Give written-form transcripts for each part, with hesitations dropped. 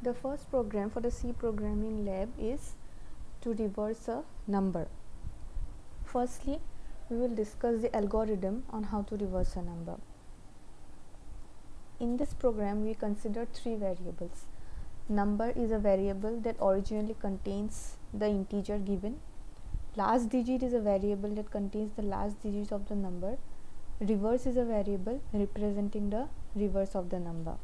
The first program for the C programming lab is to reverse a number. Firstly, we will discuss the algorithm on how to reverse a number. In this program, we consider three variables. Number is a variable that originally contains the integer given. Last digit is a variable that contains the last digit of the number. Reverse is a variable representing the reverse of the number.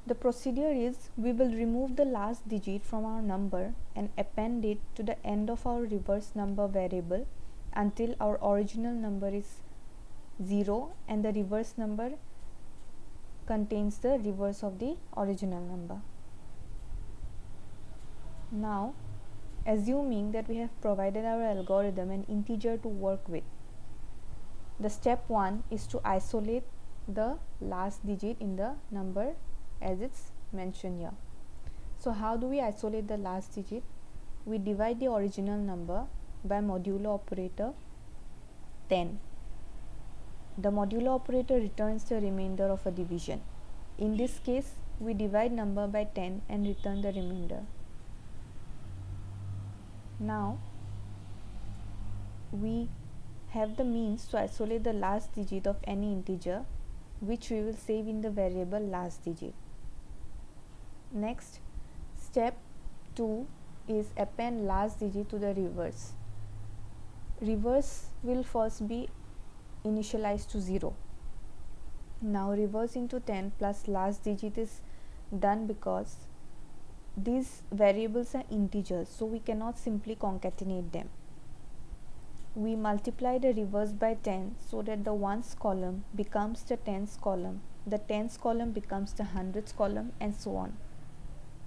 The procedure is we will remove the last digit from our number and append it to the end of our reverse number variable until our original number is 0 and the reverse number contains the reverse of the original number. Now, assuming that we have provided our algorithm an integer to work with, the step 1 is to isolate the last digit in the number as it's mentioned here. So how do we isolate the last digit? We divide the original number by modulo operator 10. The modulo operator returns the remainder of a division. In this case, we divide number by 10 and return the remainder. Now, we have the means to isolate the last digit of any integer, which we will save in the variable last digit. Next, step 2 is append last digit to the reverse. Reverse will first be initialized to 0. Now reverse into 10 plus last digit is done because these variables are integers, so we cannot simply concatenate them. We multiply the reverse by 10 so that the ones column becomes the tens column, the tens column becomes the hundreds column, and so on.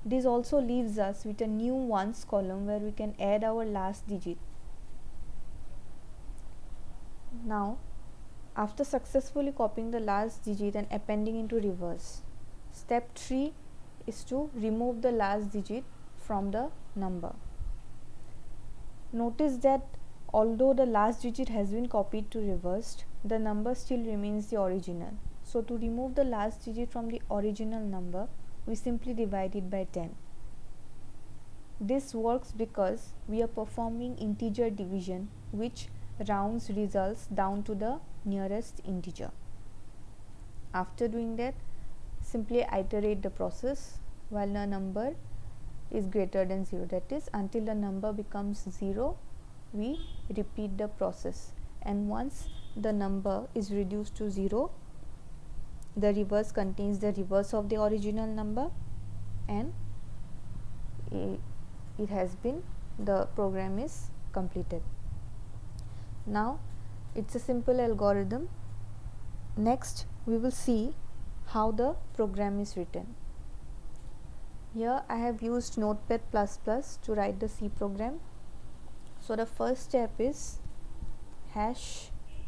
This also leaves us with a new ones column where we can add our last digit. Now, after successfully copying the last digit and appending into reverse, step 3 is to remove the last digit from the number. Notice that although the last digit has been copied to reversed, the number still remains the original. So to remove the last digit from the original number, we simply divide it by 10. This works because we are performing integer division, which rounds results down to the nearest integer. After doing that, simply iterate the process while the number is greater than 0, that is until the number becomes 0, we repeat the process, and once the number is reduced to 0, the reverse contains the reverse of the original number and it has been, the program is completed. Now it's a simple algorithm. Next we will see how the program is written. Here I have used Notepad++ to write the C program. So the first step is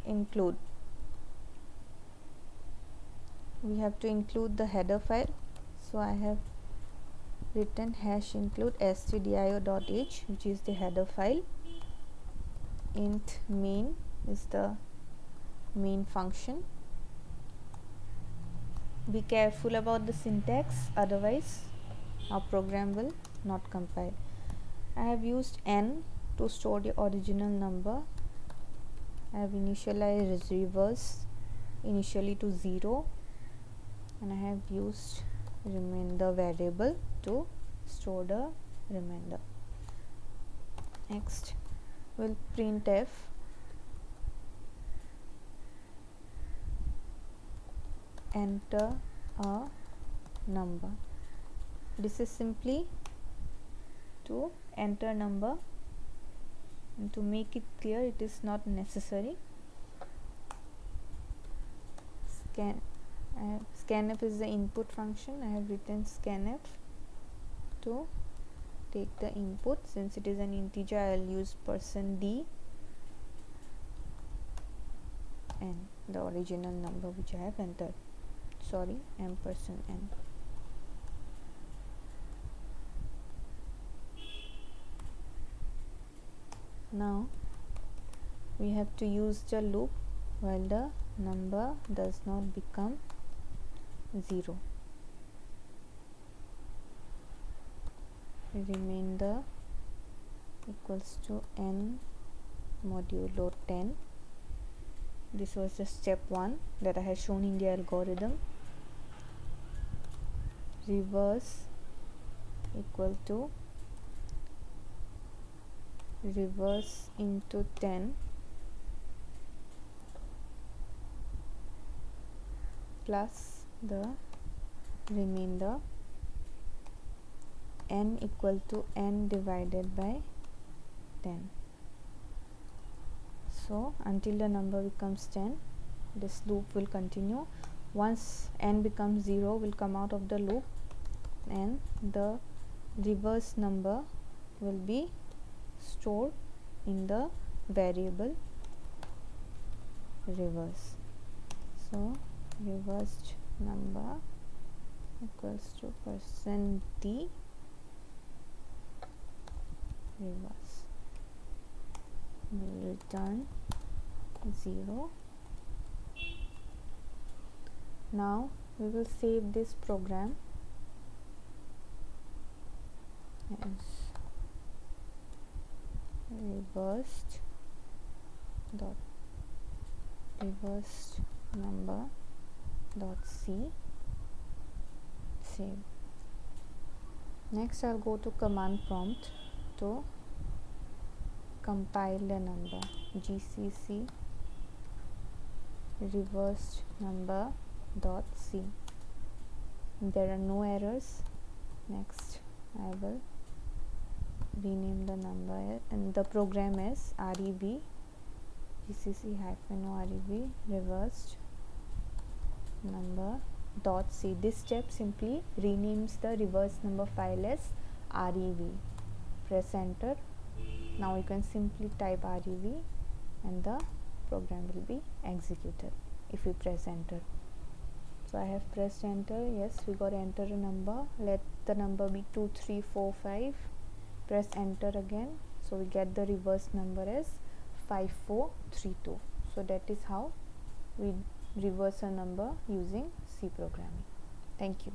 #include. We have to include the header file, so I have written #include stdio.h, which is the header file. Int main is the main function. Be careful about the syntax, otherwise our program will not compile. I have used n to store the original number. I have initialized reverse initially to 0, and I have used remainder variable to store the remainder. Next, we'll printf enter a number. This is simply to enter number, and to make it clear, it is not necessary. Scanf is the input function. I have written scanf to take the input. Since it is an integer, I will use %d and the original number which I have entered, sorry, %n. Now we have to use the loop while the number does not become 0. remainder equals to n modulo 10. This was just step 1 that I had shown in the algorithm. Reverse equal to reverse into 10 plus the remainder n equal to n divided by 10. So until the number becomes 10, this loop will continue. Once n becomes 0, will come out of the loop and the reverse number will be stored in the variable reverse. So reversed number equals to %d reverse will return 0. Now we will save this program as reversed number dot c. Save. Next I'll go to command prompt to compile the number. GCC reversed number dot c. There are no errors. Next I will rename the number and the program as rev gcc-o rev reversed number dot c. This step simply renames the reverse number file as rev. Press enter. Now you can simply type rev and the program will be executed if you press enter. So I have pressed enter. Yes, we got to enter a number. Let the number be 2345. Press enter again. So we get the reverse number as 5432. So that is how we reverse a number using C programming. Thank you.